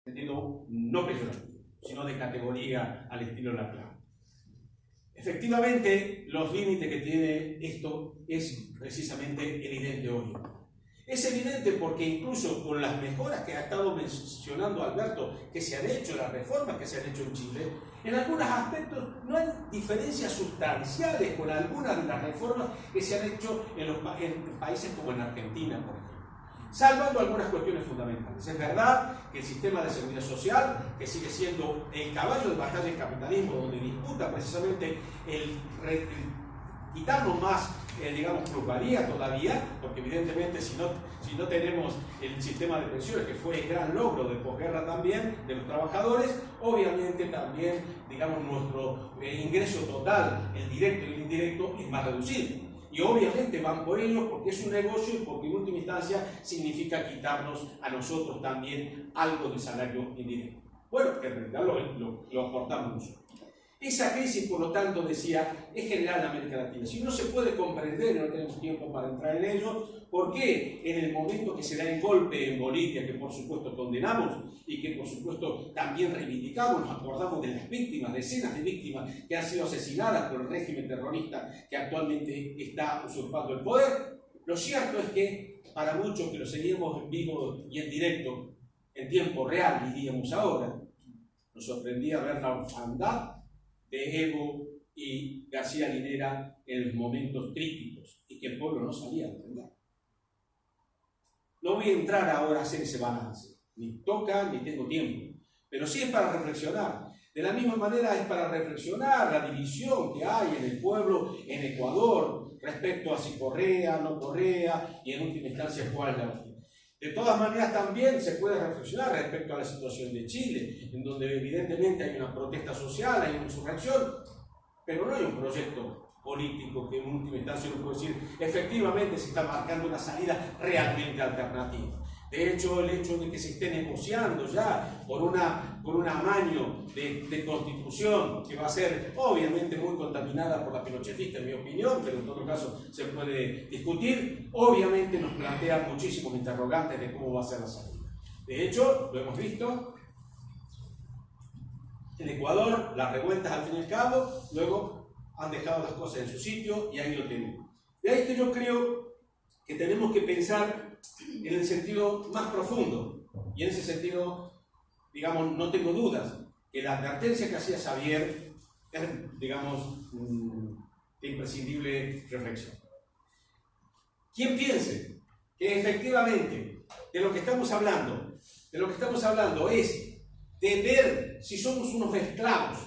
sentido no peyorativo, sino de categoría al estilo Lacan. Efectivamente, los límites que tiene esto es precisamente evidente hoy. Es evidente porque incluso con las mejoras que ha estado mencionando Alberto, que se han hecho, las reformas que se han hecho en Chile, en algunos aspectos no hay diferencias sustanciales con algunas de las reformas que se han hecho en países como en Argentina, por ejemplo. Salvando algunas cuestiones fundamentales. Es verdad que el sistema de seguridad social, que sigue siendo el caballo de batalla del capitalismo, donde disputa precisamente el quitarnos más, digamos, plusvalía todavía, porque evidentemente si no tenemos el sistema de pensiones, que fue el gran logro de posguerra también, de los trabajadores, obviamente también, digamos, nuestro ingreso total, el directo y el indirecto, es más reducido. Y obviamente van por ello porque es un negocio y porque en última instancia significa quitarnos a nosotros también algo del salario indirecto. Bueno, que en realidad lo aportamos nosotros. Esa crisis, por lo tanto, decía, es general en América Latina. Si no se puede comprender, y no tenemos tiempo para entrar en ello, ¿por qué en el momento que se da el golpe en Bolivia, que por supuesto condenamos y que por supuesto también reivindicamos, nos acordamos de las víctimas, decenas de víctimas que han sido asesinadas por el régimen terrorista que actualmente está usurpando el poder? Lo cierto es que para muchos que lo seguimos en vivo y en directo, en tiempo real, diríamos ahora, nos sorprendía ver la orfandad de Evo y García Linera en los momentos críticos y que el pueblo no salía a defender. No voy a entrar ahora a hacer ese balance, ni toca ni tengo tiempo, pero sí es para reflexionar. De la misma manera es para reflexionar la división que hay en el pueblo en Ecuador respecto a si Correa, no Correa y en última instancia cuál es la opción. De todas maneras también se puede reflexionar respecto a la situación de Chile, en donde evidentemente hay una protesta social, hay una insurrección, pero no hay un proyecto político que en última instancia uno puede decir efectivamente se está marcando una salida realmente alternativa. De hecho, el hecho de que se esté negociando ya por un amaño de constitución que va a ser obviamente muy contaminada por la pinochetista, en mi opinión, pero en todo caso se puede discutir, obviamente nos plantea muchísimos interrogantes de cómo va a ser la salida. De hecho, lo hemos visto en Ecuador, las revueltas al fin y al cabo, luego han dejado las cosas en su sitio y ahí lo tenemos. De ahí que yo creo que tenemos que pensar en el sentido más profundo, y en ese sentido, digamos, no tengo dudas que la advertencia que hacía Xavier es, digamos, de imprescindible reflexión. Quien piense que efectivamente de lo que estamos hablando es de ver si somos unos esclavos,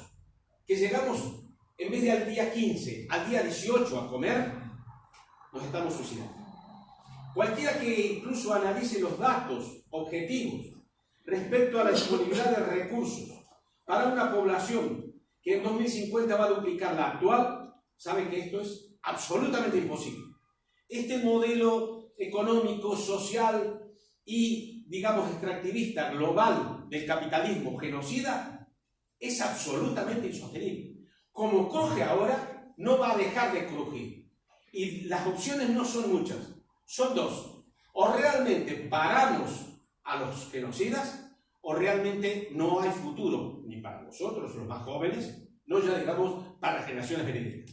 que llegamos en vez de al día 15, al día 18 a comer, nos estamos suicidando. Cualquiera que incluso analice los datos objetivos respecto a la disponibilidad de recursos para una población que en 2050 va a duplicar la actual, sabe que esto es absolutamente imposible. Este modelo económico, social y, digamos, extractivista global del capitalismo genocida es absolutamente insostenible. Como cruje ahora, no va a dejar de crujir. Y las opciones no son muchas. Son dos: o realmente paramos a los genocidas, o realmente no hay futuro, ni para nosotros, los más jóvenes, no ya digamos para las generaciones venideras.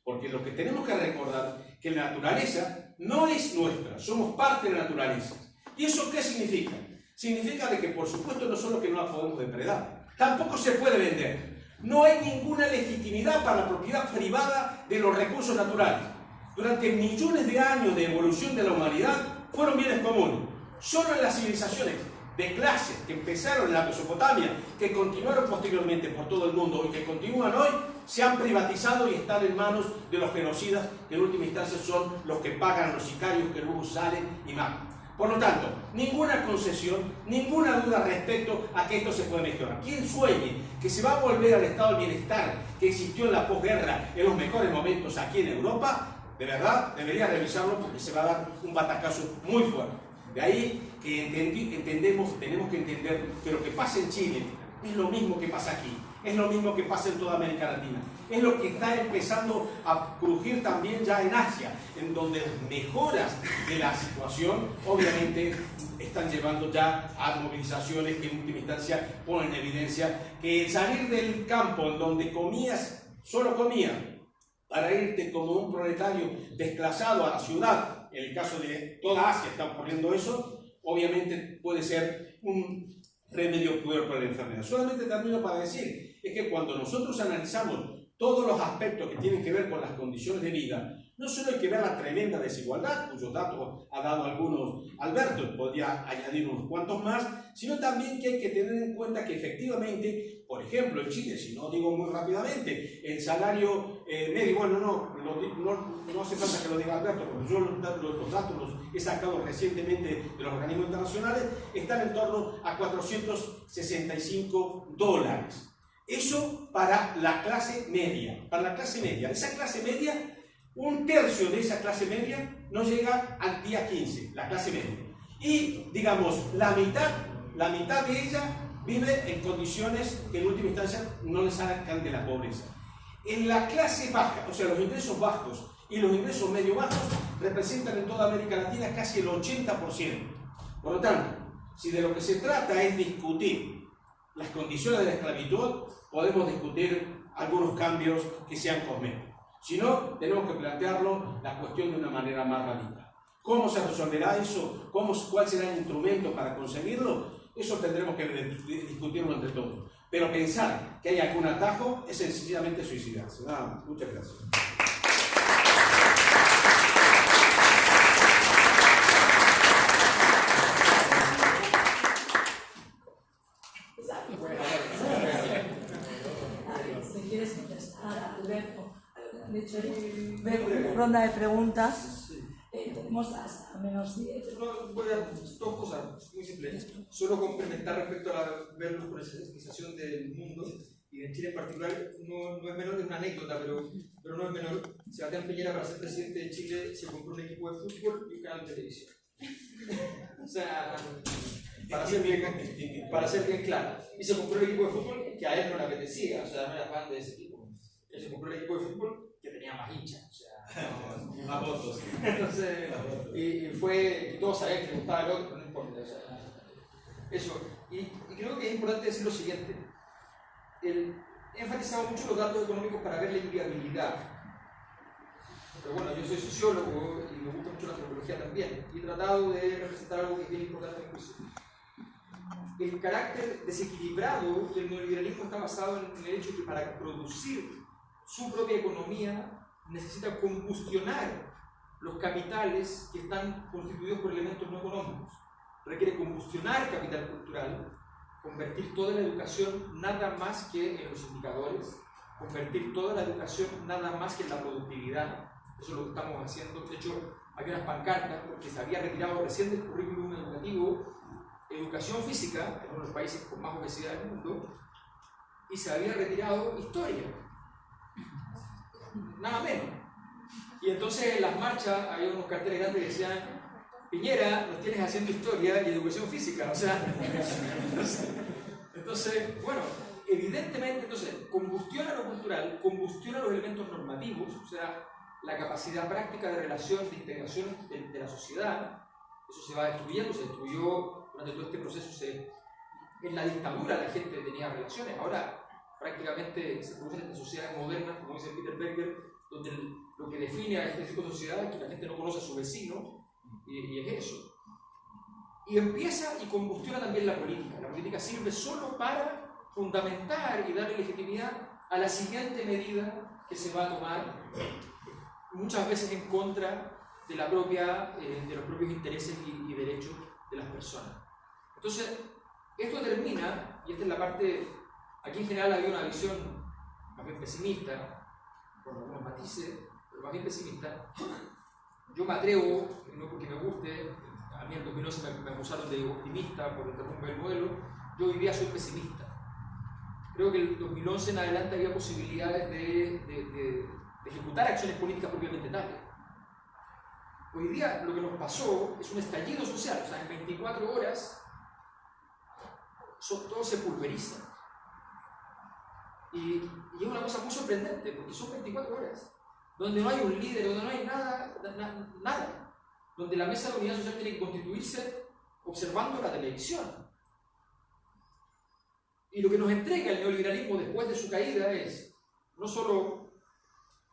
Porque lo que tenemos que recordar es que la naturaleza no es nuestra, somos parte de la naturaleza. ¿Y eso qué significa? Significa de que por supuesto no solo que no la podemos depredar, tampoco se puede vender. No hay ninguna legitimidad para la propiedad privada de los recursos naturales. Durante millones de años de evolución de la humanidad fueron bienes comunes. Solo en las civilizaciones de clase que empezaron en la Mesopotamia, que continuaron posteriormente por todo el mundo y que continúan hoy, se han privatizado y están en manos de los genocidas, que en última instancia son los que pagan a los sicarios que luego salen y matan. Por lo tanto, ninguna concesión, ninguna duda respecto a que esto se puede mejorar. Quien sueñe que se va a volver al estado de bienestar que existió en la posguerra en los mejores momentos aquí en Europa, de verdad debería revisarlo porque se va a dar un batacazo muy fuerte. De ahí que tenemos que entender que lo que pasa en Chile Es lo mismo que pasa aquí, es lo mismo que pasa en toda América Latina. Es lo que está empezando a crujir también ya en Asia, en donde las mejoras de la situación obviamente están llevando ya a movilizaciones que en última instancia ponen en evidencia que salir del campo en donde comías, solo comías, para irte como un proletario desplazado a la ciudad, en el caso de toda Asia está ocurriendo eso, obviamente puede ser un remedio peor para la enfermedad. Solamente termino para decir, es que cuando nosotros analizamos todos los aspectos que tienen que ver con las condiciones de vida, no solo hay que ver la tremenda desigualdad, cuyos datos ha dado algunos Alberto, podría añadir unos cuantos más, sino también que hay que tener en cuenta que efectivamente, por ejemplo, en Chile, si no digo muy rápidamente, el salario medio, bueno, no hace falta que lo diga Alberto, porque yo los datos los he sacado recientemente de los organismos internacionales, están en torno a $465. Eso para la clase media. Para la clase media. Esa clase media, un tercio de esa clase media no llega al día 15, la clase media. Y, digamos, la mitad de ella vive en condiciones que en última instancia no les sacan de la pobreza. En la clase baja, o sea, los ingresos bajos y los ingresos medio bajos representan en toda América Latina casi el 80%. Por lo tanto, si de lo que se trata es discutir las condiciones de la esclavitud, podemos discutir algunos cambios que sean cosméticos. Si no, tenemos que plantearlo la cuestión de una manera más radical. ¿Cómo se resolverá eso? ¿Cuál será el instrumento para conseguirlo? Eso tendremos que discutirlo entre todos. Pero pensar que hay algún atajo es sencillamente suicidarse. Nada más. Muchas gracias. Si quieres contestar, Alberto, han hecho ronda de preguntas. Tenemos hasta menos 10. Voy a dos cosas muy simples. Solo complementar respecto a ver la polarización del mundo y de Chile en particular. No es menor, es una anécdota, pero no es menor. Sebastián Piñera, para ser presidente de Chile, se compró un equipo de fútbol y un canal de televisión. O sea, para ser bien claro. Y se compró el equipo de fútbol que a él no le apetecía, o sea, no era fan de ese equipo. Él se compró el equipo de fútbol que tenía más hinchas, o sea, Más votos. Entonces, y fue, todos sabían que le gustaba el otro, pero no importa, o sea, eso. Y creo que es importante decir lo siguiente. He enfatizado mucho los datos económicos para ver la inviabilidad. Pero bueno, yo soy sociólogo y me gusta mucho la antropología también. Y he tratado de representar algo que es bien importante en el juicio. El carácter desequilibrado del neoliberalismo está basado en el hecho de que para producir su propia economía necesita combustionar los capitales que están constituidos por elementos no económicos. Requiere combustionar capital cultural, convertir toda la educación nada más que en los indicadores, convertir toda la educación nada más que en la productividad. Eso es lo que estamos haciendo. De hecho, hay unas pancartas porque se había retirado recién del currículum educativo educación física, en uno de los países con más obesidad del mundo, y se había retirado historia. Nada menos. Y entonces en las marchas había unos carteles grandes que decían: Piñera, nos tienes haciendo historia y educación física. O sea, entonces, bueno, evidentemente, combustiona lo cultural, combustiona los elementos normativos, o sea, la capacidad práctica de relación, de integración de la sociedad. Eso se va destruyendo, se destruyó durante todo este proceso. En la dictadura la gente tenía relaciones, ahora prácticamente se producen estas sociedades modernas, como dice Peter Berger, donde lo que define a este tipo de sociedad es que la gente no conoce a su vecino, y es eso. Y empieza y combustiona también la política. La política sirve solo para fundamentar y darle legitimidad a la siguiente medida que se va a tomar, muchas veces en contra de los propios intereses y derechos de las personas. Entonces, esto termina, y esta es la parte, aquí en general había una visión más bien pesimista, con algunos matices, pero más bien pesimista. Yo me atrevo, no porque me guste, a mí en 2011 me acusaron de optimista por el derrumbe del modelo, yo hoy día soy pesimista. Creo que en 2011 en adelante había posibilidades de ejecutar acciones políticas propiamente tales. Hoy día lo que nos pasó es un estallido social, o sea, en 24 horas todo se pulveriza. Y es una cosa muy sorprendente, porque son 24 horas, donde no hay un líder, donde no hay nada, nada, donde la mesa de unidad social tiene que constituirse observando la televisión. Y lo que nos entrega el neoliberalismo después de su caída es no solo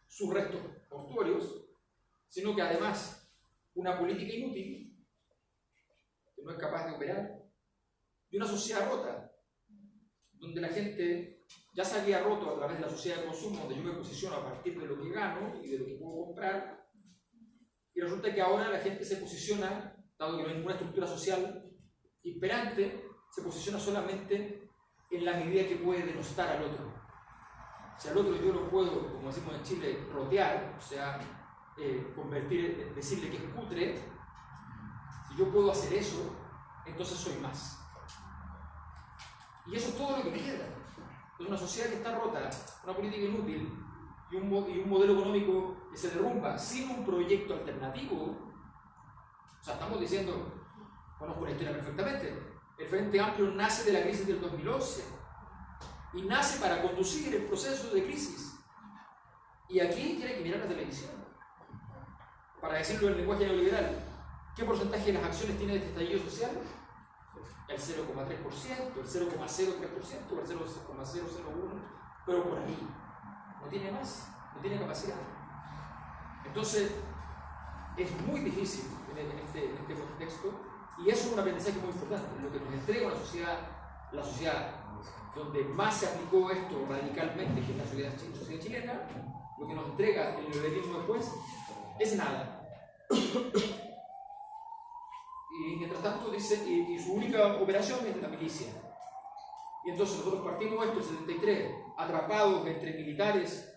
sus restos mortuorios, sino que además una política inútil, que no es capaz de operar, y una sociedad rota, donde la gente ya se había roto a través de la sociedad de consumo, donde yo me posiciono a partir de lo que gano y de lo que puedo comprar, y resulta que ahora la gente se posiciona, dado que no hay ninguna estructura social imperante, se posiciona solamente en la medida que puede denostar al otro. Si al otro yo lo puedo, como decimos en Chile, rotear, o sea, convertir, decirle que es cutre, si yo puedo hacer eso, entonces soy más. Y eso es todo lo que queda. Es una sociedad que está rota, una política inútil y un modelo económico que se derrumba sin un proyecto alternativo. O sea, estamos diciendo, conozco la historia perfectamente, el Frente Amplio nace de la crisis del 2011 y nace para conducir el proceso de crisis. Y aquí tiene que mirar la televisión para decirlo en lenguaje neoliberal. ¿Qué porcentaje de las acciones tiene este estallido social? El 0,3%, el 0,03% o el 0,001%, pero por ahí. No tiene más, no tiene capacidad. Entonces, es muy difícil en este contexto, y eso es un aprendizaje muy importante. Lo que nos entrega la sociedad donde más se aplicó esto radicalmente, que es la sociedad chilena, lo que nos entrega el neoliberalismo después es nada. Y mientras tanto dice, y su única operación es la milicia. Y entonces nosotros partimos esto en el 73, atrapados entre militares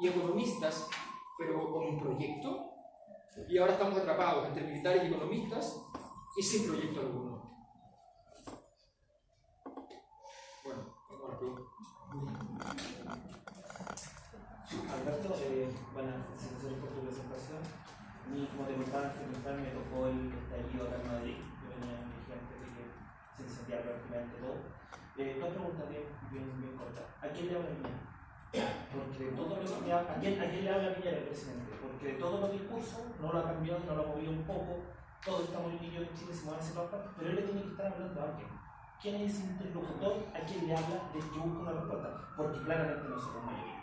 y economistas, pero con un proyecto, y ahora estamos atrapados entre militares y economistas y sin proyecto alguno. Bueno, vamos a la pregunta. Alberto, buenas felicitaciones por tu presentación. A mí, como te contaba antes de entrar, me tocó el estallido acá en Madrid. Yo venía de gente de que se incendiaba prácticamente todo. Dos preguntas bien cortas. ¿A quién le habla Piñera? Porque todo lo que ¿a quién le habla Piñera, el presidente? Porque de todos los discursos no lo ha cambiado, no lo ha movido un poco. Todos estamos niños en Chile, se mueven hacia todas partes, pero él le tiene que estar hablando a alguien. ¿Quién es ese interlocutor a quien le habla de que busca una respuesta? Porque claramente no somos mayoría.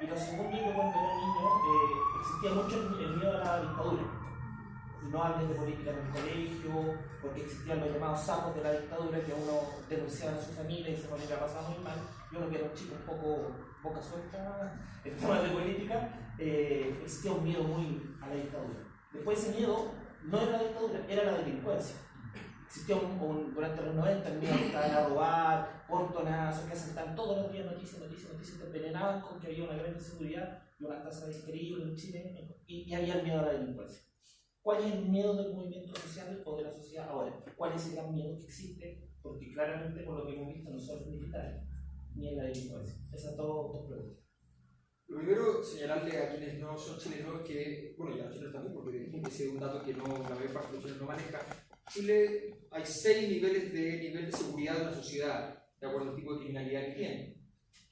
Y lo segundo, yo cuando era niño existía mucho el miedo a la dictadura. No hables de política en el colegio, porque existían los llamados sapos de la dictadura que uno denunciaba a su familia y se ponía a pasar muy mal. Yo no que era un chico un poco boca suelta en temas de política, existía un miedo muy a la dictadura. Después ese miedo no era la dictadura, era la delincuencia. Existía durante los 90 el miedo que estaban a robar, portonazos, que asaltaban todos los días noticias, te envenenaban con que había una gran inseguridad y una tasa increíble en Chile, y había el miedo a la delincuencia. ¿Cuál es el miedo del movimiento social o de la sociedad ahora? ¿Cuál es el gran miedo que existe? Porque claramente, por lo que hemos visto, no son los militares ni en la delincuencia. Esas dos preguntas. Lo primero, señalarle a quienes no son chilenos que, bueno, ya los chilenos también, porque ese es un dato que la mayor parte de los chilenos no maneja. Chile hay 6 niveles de seguridad de una sociedad, de acuerdo al tipo de criminalidad que tiene.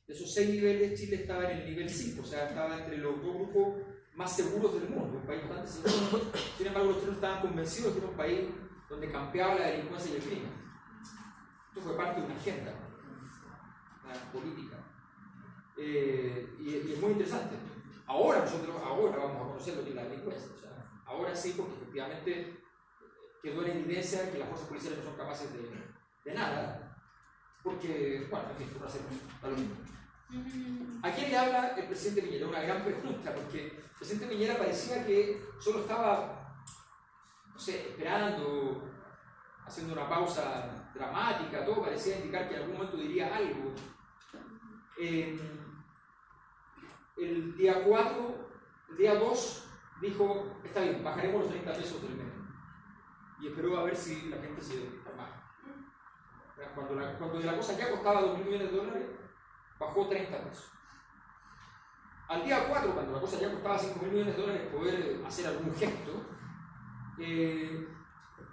De esos 6 niveles, Chile estaba en el nivel 5, o sea, estaba entre los 2 grupos más seguros del mundo, un país bastante seguro. Sin embargo, los chilenos estaban convencidos de que era un país donde campeaba la delincuencia y el crimen. Esto fue parte de una agenda, una política. Y es muy interesante. Ahora vamos a conocer lo que es la delincuencia. O sea, ahora sí, porque efectivamente quedó en evidencia que las fuerzas policiales no son capaces de nada, porque, bueno, en fin, por hacer lo mismo. ¿A quién le habla el presidente Piñera? Una gran pregunta, porque el presidente Piñera parecía que solo estaba, no sé, esperando, haciendo una pausa dramática, todo parecía indicar que en algún momento diría algo. El día 2 dijo, está bien, bajaremos los 30 pesos del mes. Y esperó a ver si la gente se calmaba. Cuando la cosa ya costaba $2.000 millones, bajó 30 pesos. Al día 4, cuando la cosa ya costaba $5.000 millones poder hacer algún gesto,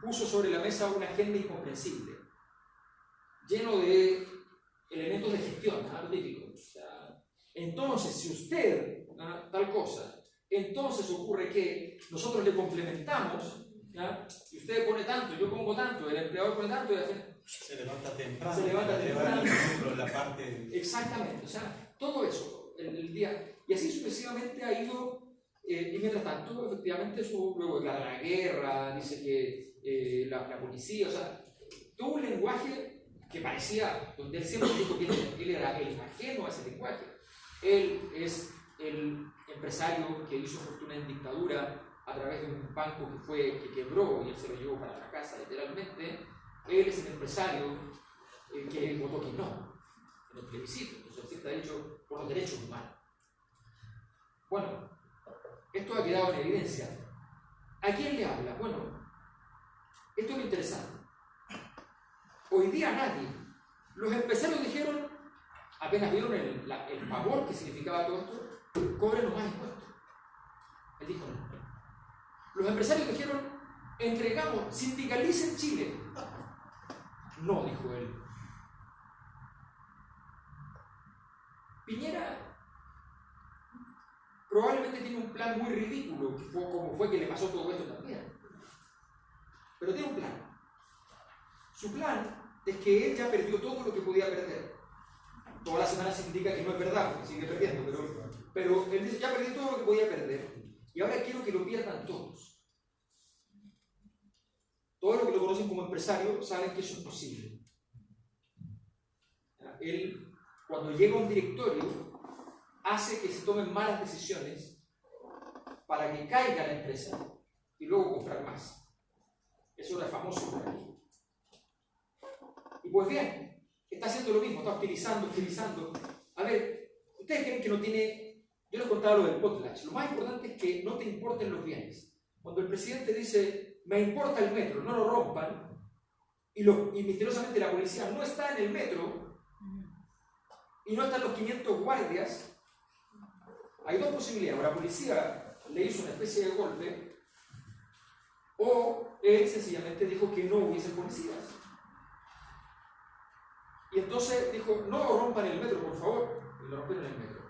puso sobre la mesa una agenda incomprensible, lleno de elementos de gestión, lo típico. entonces si usted, tal cosa, entonces ocurre que nosotros le complementamos, ¿ya? Y usted pone tanto, yo pongo tanto, el empleador pone tanto, y al final, se levanta temprano. Se levanta temprano. La parte... Exactamente, o sea, todo eso, el día, y así sucesivamente ha ido, y mientras tanto, efectivamente, eso luego declara la guerra, dice que la policía, o sea, todo un lenguaje que parecía, donde él siempre dijo que él era el ajeno a ese lenguaje. Él es el empresario que hizo fortuna en dictadura a través de un banco que quebró y él se lo llevó para la casa, literalmente. Él es el empresario que votó que no en el plebiscito, entonces está hecho por los derechos humanos. Bueno, esto ha quedado en evidencia. ¿A quién le habla? Bueno, esto es lo interesante. Hoy día nadie. Los empresarios dijeron, apenas vieron el pavor que significaba todo esto, cobren más impuestos. Él dijo no. Los empresarios dijeron, entregamos, sindicalicen Chile. No, dijo él. Piñera probablemente tiene un plan muy ridículo, como fue que le pasó todo esto también. Pero tiene un plan. Su plan es que él ya perdió todo lo que podía perder. Toda la semana se indica que no es verdad, porque sigue perdiendo, pero él dice, ya perdí todo lo que podía perder, y ahora quiero que lo pierdan todos. Todos los que lo conocen como empresario saben que eso es posible. Él, cuando llega a un directorio, hace que se tomen malas decisiones para que caiga la empresa y luego comprar más. Eso era famoso por aquí. Y pues bien, está haciendo lo mismo, está utilizando. A ver, ustedes creen que no tiene... Yo les contaba lo del potlatch. Lo más importante es que no te importen los bienes. Cuando el presidente dice, me importa el metro, no lo rompan, y misteriosamente la policía no está en el metro, y no están los 500 guardias, hay dos posibilidades. O la policía le hizo una especie de golpe, o él sencillamente dijo que no hubiese policías. Y entonces dijo, no rompan el metro, por favor. Y lo rompieron el metro.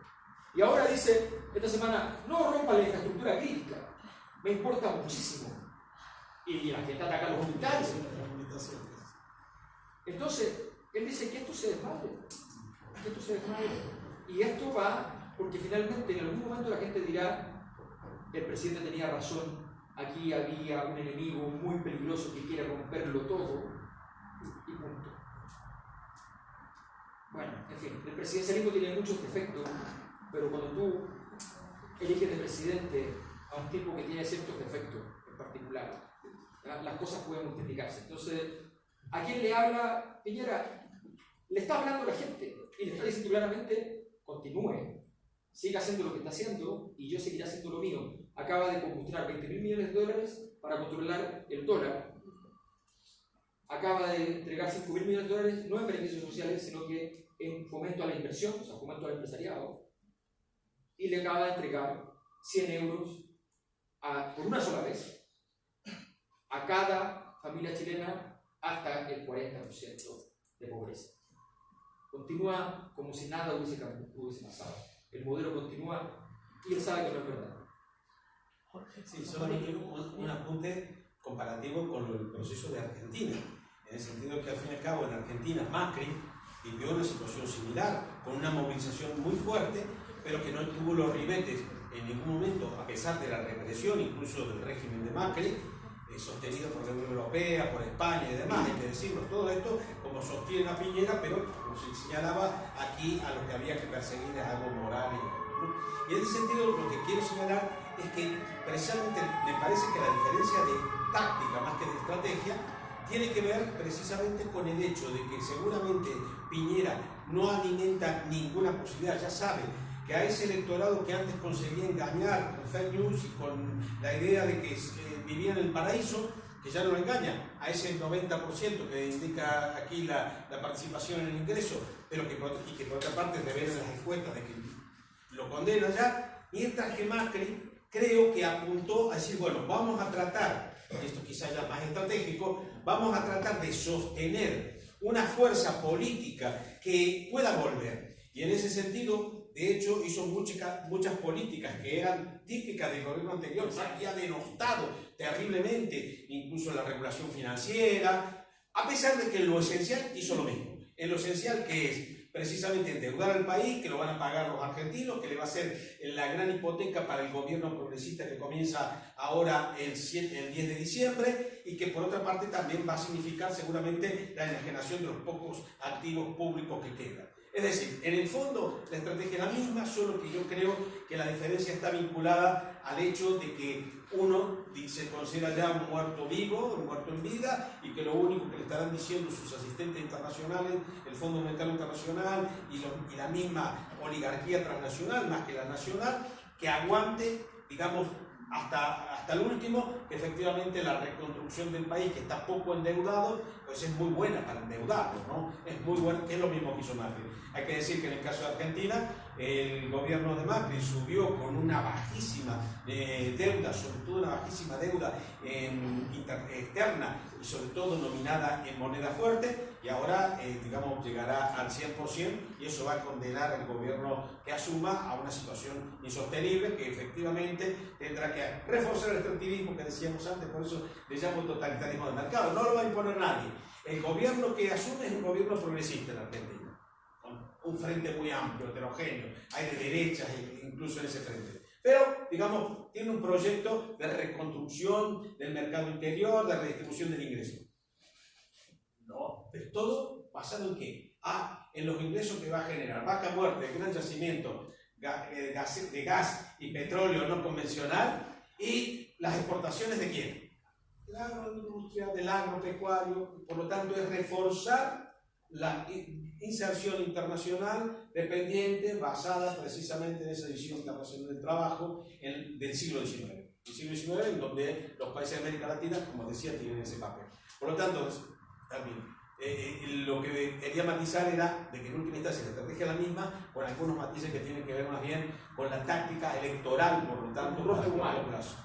Y ahora dice, esta semana, no rompan la infraestructura crítica. Me importa muchísimo. Y la gente ataca a los hospitales. Entonces, él dice que esto se desmadre. Y esto va, porque finalmente en algún momento la gente dirá, el presidente tenía razón, aquí había un enemigo muy peligroso que quiere romperlo todo, y punto. Bueno, en fin, el presidencialismo tiene muchos defectos, pero cuando tú eliges de presidente a un tipo que tiene ciertos defectos en particular, las cosas pueden multiplicarse. Entonces, ¿a quién le habla Piñera? Le está hablando a la gente y le está diciendo claramente, continúe, siga haciendo lo que está haciendo y yo seguiré haciendo lo mío. Acaba de combustionar $20.000 millones para controlar el dólar. Acaba de entregar $5.000 millones, no en beneficios sociales, sino que en fomento a la inversión, o sea, fomento al empresariado. Y le acaba de entregar 100 euros por una sola vez a cada familia chilena hasta el 40% de pobreza. Continúa como si nada hubiese pasado. El modelo continúa y él sabe que no es verdad. Sí, solamente un apunte comparativo con el proceso de Argentina, en el sentido que al fin y al cabo en Argentina Macri vivió una situación similar, con una movilización muy fuerte, pero que no tuvo los ribetes en ningún momento, a pesar de la represión incluso del régimen de Macri, sostenido por la Unión Europea, por España y demás, hay que decirlo, todo esto como sostiene a Piñera, pero como se señalaba aquí, a lo que había que perseguir es algo moral. Y en ese sentido lo que quiero señalar es que precisamente me parece que la diferencia de táctica más que de estrategia tiene que ver precisamente con el hecho de que seguramente Piñera no alimenta ninguna posibilidad, ya sabe que a ese electorado que antes conseguía engañar con fake news y con la idea de que vivía en el paraíso, que ya no lo engaña, a ese 90% que indica aquí la participación en el ingreso, pero que por otra parte revela las encuestas de que lo condena ya, mientras que Macri creo que apuntó a decir, bueno, vamos a tratar, y esto quizá ya más estratégico, vamos a tratar de sostener una fuerza política que pueda volver. Y en ese sentido, de hecho, hizo muchas políticas que eran típicas del gobierno anterior, que había denostado terriblemente, incluso la regulación financiera, a pesar de que en lo esencial hizo lo mismo. En lo esencial, que es precisamente endeudar al país, que lo van a pagar los argentinos, que le va a ser la gran hipoteca para el gobierno progresista que comienza ahora el 10 de diciembre, y que por otra parte también va a significar seguramente la enajenación de los pocos activos públicos que quedan. Es decir, en el fondo la estrategia es la misma, solo que yo creo que la diferencia está vinculada al hecho de que uno se considera ya un muerto vivo, un muerto en vida, y que lo único que le estarán diciendo sus asistentes internacionales, el Fondo Monetario Internacional y la misma oligarquía transnacional, más que la nacional, que aguante, digamos, hasta el último, que efectivamente la reconstrucción del país, que está poco endeudado, pues es muy buena para endeudarlo, ¿no? Es muy buena, es lo mismo que hizo Macri. Hay que decir que en el caso de Argentina, el gobierno de Macri subió con una bajísima deuda, sobre todo una bajísima deuda externa y sobre todo nominada en moneda fuerte, y ahora, digamos, llegará al 100%, y eso va a condenar al gobierno que asuma a una situación insostenible, que efectivamente tendrá que reforzar el extractivismo que decíamos antes. Por eso le llamo totalitarismo de mercado. No lo va a imponer nadie. El gobierno que asume es un gobierno progresista en Argentina, con un frente muy amplio, heterogéneo, hay de derechas incluso en ese frente. Pero, digamos, tiene un proyecto de reconstrucción del mercado interior, de redistribución del ingreso. No, pero todo basado en ¿qué? En los ingresos que va a generar. Vaca Muerta, el gran yacimiento de gas y petróleo no convencional, y las exportaciones ¿de quién? De la agroindustria, del agropecuario. Por lo tanto, es reforzar la inserción internacional dependiente, basada precisamente en esa visión internacional del trabajo del siglo XIX. El siglo XIX, en donde los países de América Latina, como decía, tienen ese papel. Por lo tanto, también, lo que quería matizar era de que en última instancia la estrategia es la misma, con algunos matices que tienen que ver más bien con la táctica electoral, por lo tanto, a largo plazo.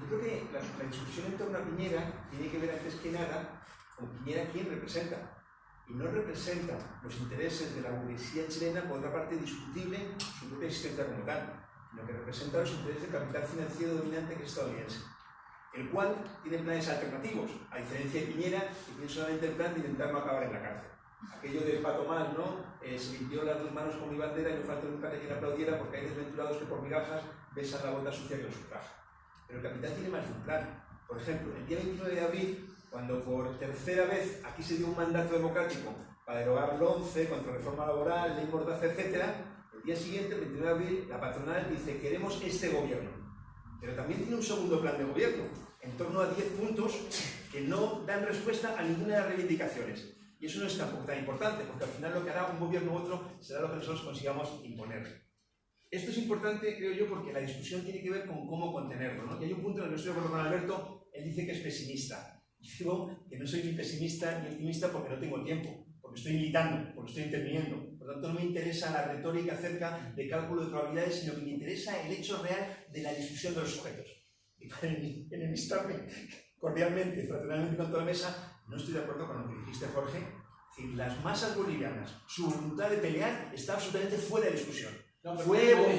Yo creo que la discusión en torno a Piñera tiene que ver antes que nada con Piñera quién representa. Y no representa los intereses de la burguesía chilena, por otra parte discutible su propia existencia como tal, sino que representa los intereses del capital financiero dominante que es estadounidense, el cual tiene planes alternativos, a diferencia de Piñera, que tiene solamente el plan de intentar no acabar en la cárcel. Aquello del Pato Más, ¿no? Se limpió las dos manos con mi bandera y no falta nunca que le aplaudiera, porque hay desventurados que por migajas besan la bota sucia que los sufraja. Pero el capital tiene más de un plan. Por ejemplo, el día 29 de abril, cuando por tercera vez aquí se dio un mandato democrático para derogar el 11 contra reforma laboral, ley Mordaza, etc., el día siguiente, el 29 de abril, la patronal dice: queremos este gobierno. Pero también tiene un segundo plan de gobierno, en torno a 10 puntos que no dan respuesta a ninguna de las reivindicaciones. Y eso no es tampoco tan importante, porque al final lo que hará un gobierno u otro será lo que nosotros consigamos imponer. Esto es importante, creo yo, porque la discusión tiene que ver con cómo contenerlo, ¿no? Y hay un punto en el que estoy de acuerdo con Alberto. Él dice que es pesimista. Yo digo que no soy ni pesimista ni optimista porque no tengo tiempo, porque estoy militando, porque estoy interviniendo. Por lo tanto, no me interesa la retórica acerca de cálculo de probabilidades, sino que me interesa el hecho real de la discusión de los sujetos. Y para enemistarme cordialmente, fraternalmente con toda la mesa, no estoy de acuerdo con lo que dijiste, Jorge. Es decir, las masas bolivianas, su voluntad de pelear está absolutamente fuera de discusión. No, fue Evo, en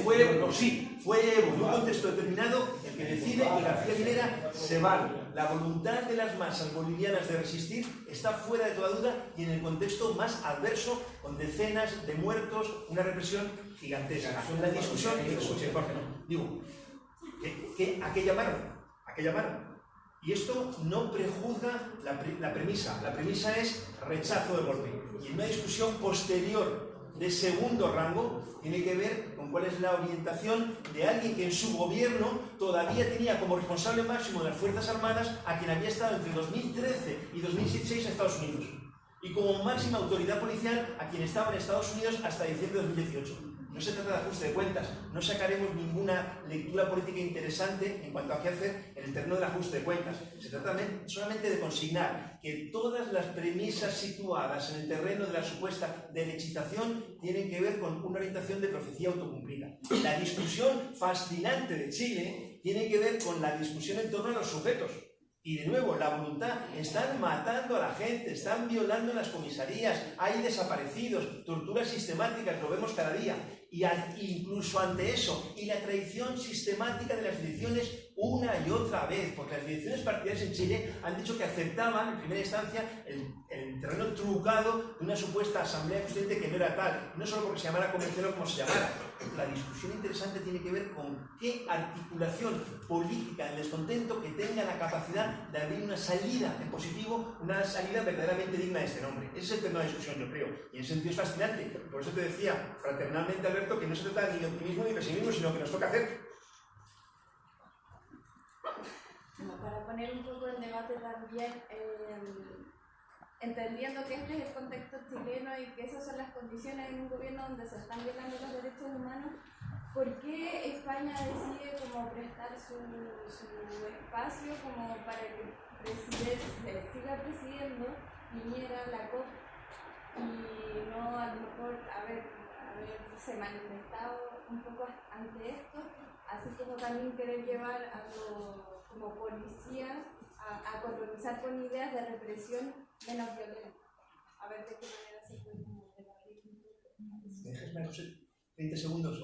un contexto determinado, el que decide, y García Linera se vale. La voluntad de las masas bolivianas de resistir está fuera de toda duda y en el contexto más adverso, con decenas de muertos, una represión gigantesca. La discusión, escuche, Jorge, no, digo, ¿a qué llamaron? Y esto no prejuzga la premisa. La premisa es rechazo de golpe. Y en una discusión posterior de segundo rango tiene que ver con cuál es la orientación de alguien que en su gobierno todavía tenía como responsable máximo de las Fuerzas Armadas a quien había estado entre 2013 y 2016 en Estados Unidos, y como máxima autoridad policial a quien estaba en Estados Unidos hasta diciembre de 2018. No se trata de ajuste de cuentas, no sacaremos ninguna lectura política interesante en cuanto a qué hacer en el terreno del ajuste de cuentas. Se trata solamente de consignar que todas las premisas situadas en el terreno de la supuesta derechización tienen que ver con una orientación de profecía autocumplida. La discusión fascinante de Chile tiene que ver con la discusión en torno a los sujetos. Y de nuevo, la voluntad, están matando a la gente, están violando en las comisarías, hay desaparecidos, torturas sistemáticas, lo vemos cada día. Y incluso ante eso, y la traición sistemática de las direcciones una y otra vez, porque las direcciones partidarias en Chile han dicho que aceptaban, en primera instancia, el terreno trucado de una supuesta asamblea constituyente que no era tal, no solo porque se llamara convención o como se llamara. La discusión interesante tiene que ver con qué articulación política del descontento que tenga la capacidad de abrir una salida en positivo, una salida verdaderamente digna de este nombre. Ese es el tema de discusión, yo creo, y en ese sentido es fascinante. Por eso te decía fraternalmente, Alberto, que no se trata ni de optimismo ni de pesimismo, sino que nos toca hacer. Bueno, para poner un poco el debate también, entendiendo que este es el contexto chileno y que esas son las condiciones en un gobierno donde se están violando los derechos humanos, ¿por qué España decide como prestar su espacio como para que el presidente se siga presidiendo, viniera la COP y no a lo mejor haberse manifestado un poco ante esto, así como también querer llevar a los como policías a colonizar con ideas de represión menos violenta? A ver de qué manera se puede debatir. Déjame, José, 20 segundos.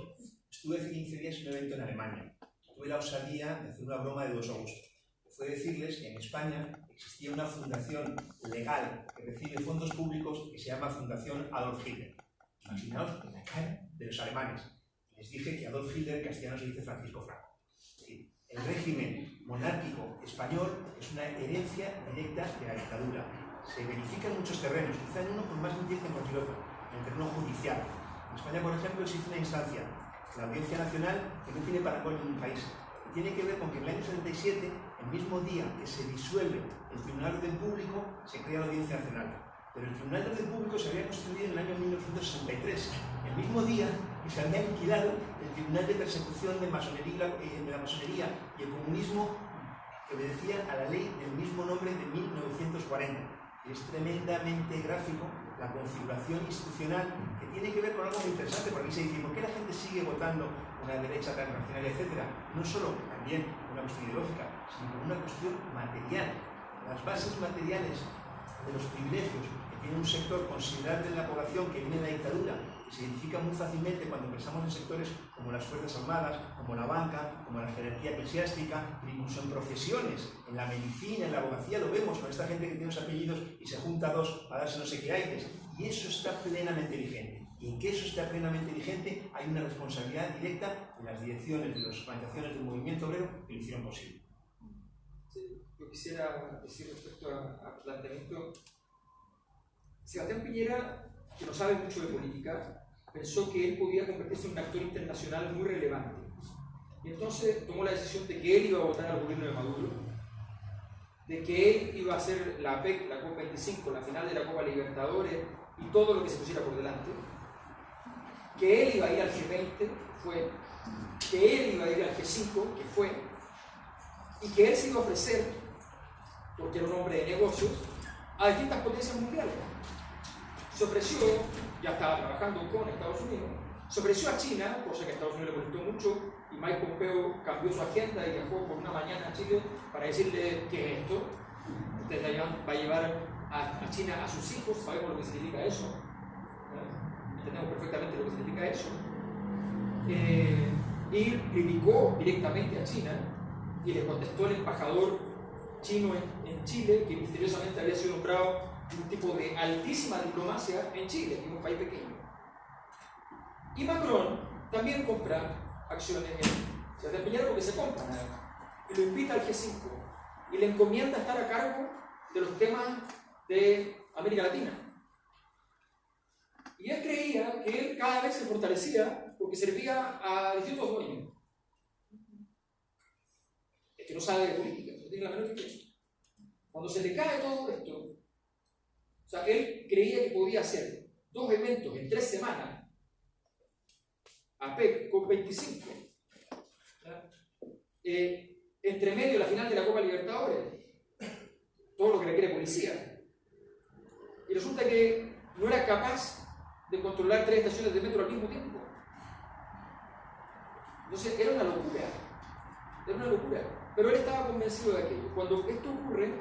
Estuve hace 15 días en un evento en Alemania. Tuve la osadía de hacer una broma de 2 de agosto. Fue decirles que en España existía una fundación legal que recibe fondos públicos que se llama Fundación Adolf Hitler. Imaginaos en la cara de los alemanes. Les dije que Adolf Hitler en castellano se dice Francisco Franco. El régimen monárquico español es una herencia directa de la dictadura. Se verifica en muchos terrenos, quizá en uno con más de un 10 en cualquier otro, en el terreno judicial. En España, por ejemplo, existe una instancia, la Audiencia Nacional, que no tiene parangón en ningún país. Y tiene que ver con que en el año 77, el mismo día que se disuelve el Tribunal de Orden Público, se crea la Audiencia Nacional. Pero el Tribunal de Orden Público se había constituido en el año 1963, el mismo día que se había liquidado el Tribunal de Persecución de la Masonería y el Comunismo, que obedecía a la ley del mismo nombre de 1940. Es tremendamente gráfico la configuración institucional, que tiene que ver con algo muy interesante, porque aquí se dice, ¿por qué la gente sigue votando una derecha transnacional, etcétera? No solo también una cuestión ideológica, sino una cuestión material. Las bases materiales de los privilegios que tiene un sector considerable de la población que viene de la dictadura, que se identifica muy fácilmente cuando pensamos en sectores como las Fuerzas Armadas, como la banca, como la jerarquía eclesiástica, incluso en profesiones, en la medicina, en la abogacía, lo vemos con esta gente que tiene los apellidos y se junta 2 para darse no sé qué aires, y eso está plenamente vigente. Y en que eso está plenamente vigente hay una responsabilidad directa de las direcciones, de las organizaciones del movimiento obrero que lo hicieron posible. Sí, yo quisiera decir respecto al planteamiento. Sebastián Piñera, que no sabe mucho de política, pensó que él podía convertirse en un actor internacional muy relevante. Y entonces tomó la decisión de que él iba a votar al gobierno de Maduro, de que él iba a hacer la APEC, la COP25, la final de la Copa Libertadores y todo lo que se pusiera por delante, que él iba a ir al G20, que fue, que él iba a ir al G5, que fue, y que él se iba a ofrecer, porque era un hombre de negocios, a distintas potencias mundiales. Se ofreció, ya estaba trabajando con Estados Unidos, se ofreció a China, cosa que a Estados Unidos le molestó mucho, y Mike Pompeo cambió su agenda y viajó por una mañana a Chile para decirle qué es esto. Usted va a llevar a China a sus hijos, sabemos lo que significa eso, ¿no? Entendemos perfectamente lo que significa eso. Y criticó directamente a China y le contestó el embajador chino en Chile, que misteriosamente había sido nombrado un tipo de altísima diplomacia en Chile, que es un país pequeño. Y Macron también compra acciones en Sebastián Piñera porque se compra nada. Y lo invita al G5 y le encomienda estar a cargo de los temas de América Latina. Y él creía que él cada vez se fortalecía porque servía a distintos dueños. Es que no sabe de política, no tiene la menor idea. Cuando se le cae todo esto, o sea, él creía que podía hacer 2 eventos en 3 semanas, APEC, COP25, entre medio de la final de la Copa Libertadores, todo lo que requiere policía. Y resulta que no era capaz de controlar 3 estaciones de metro al mismo tiempo. Entonces era una locura. Era una locura. Pero él estaba convencido de aquello. Cuando esto ocurre,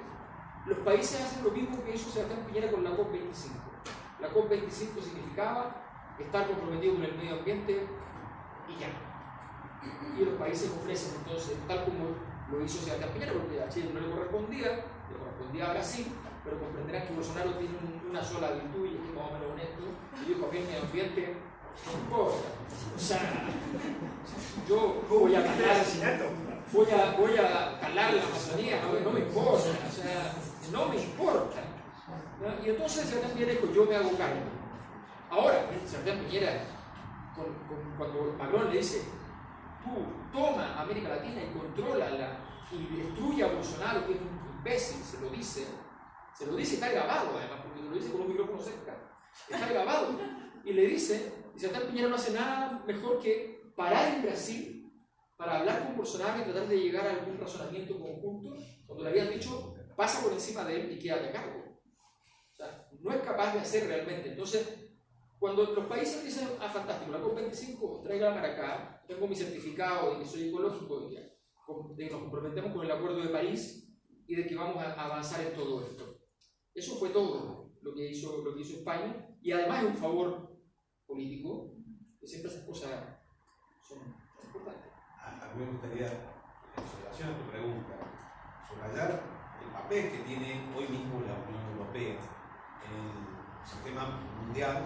los países hacen lo mismo que hizo Sebastián Piñera con la COP25. La COP25 significaba estar comprometido con el medio ambiente y ya. Y los países ofrecen entonces, tal como lo hizo Sebastián Piñera, porque a Chile no le correspondía a Brasil, pero comprenderán que Bolsonaro tiene una sola virtud y es que es más o menos honesto, y dijo, a mí el medio ambiente no importa. O sea, yo voy a calar la Amazonía, no me importa, o sea, no me importa. ¿No? Y entonces Sebastián Piñera dijo, yo me hago cargo. Ahora, Sebastián Piñera, cuando Macron le dice, tú toma América Latina y contrólala y destruye a Bolsonaro, que es un imbécil, se lo dice, está grabado además, porque lo dice con un micrófono cerca, está grabado, y le dice, y Sebastián Piñera no hace nada mejor que parar en Brasil para hablar con Bolsonaro y tratar de llegar a algún razonamiento conjunto, cuando le habían dicho, pasa por encima de él y quédate a cargo. O sea, no es capaz de hacer realmente. Entonces, cuando los países dicen, fantástico, la COP25, tráigala para acá, tengo mi certificado de que soy ecológico, de que nos comprometemos con el Acuerdo de París y de que vamos a avanzar en todo esto. Eso fue todo lo que hizo España, y además es un favor político, que siempre esas cosas son importantes. A mí me gustaría, en observación a tu pregunta, subrayar el papel que tiene hoy mismo la Unión Europea en el sistema mundial,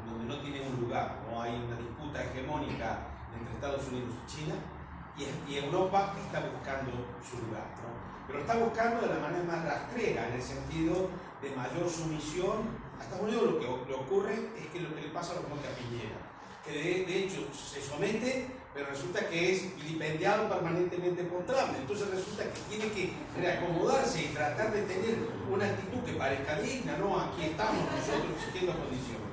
donde no tiene un lugar, no hay una disputa hegemónica entre Estados Unidos y China, y Europa está buscando su lugar, ¿no? Pero está buscando de la manera más rastrera, en el sentido de mayor sumisión. A Estados Unidos lo que le ocurre es que lo que le pasa a lo que a Piñera, que de hecho se somete, pero resulta que es vilipendiado permanentemente por Trump. Entonces resulta que tiene que reacomodarse y tratar de tener una actitud que parezca digna, ¿no? Aquí estamos nosotros exigiendo condiciones.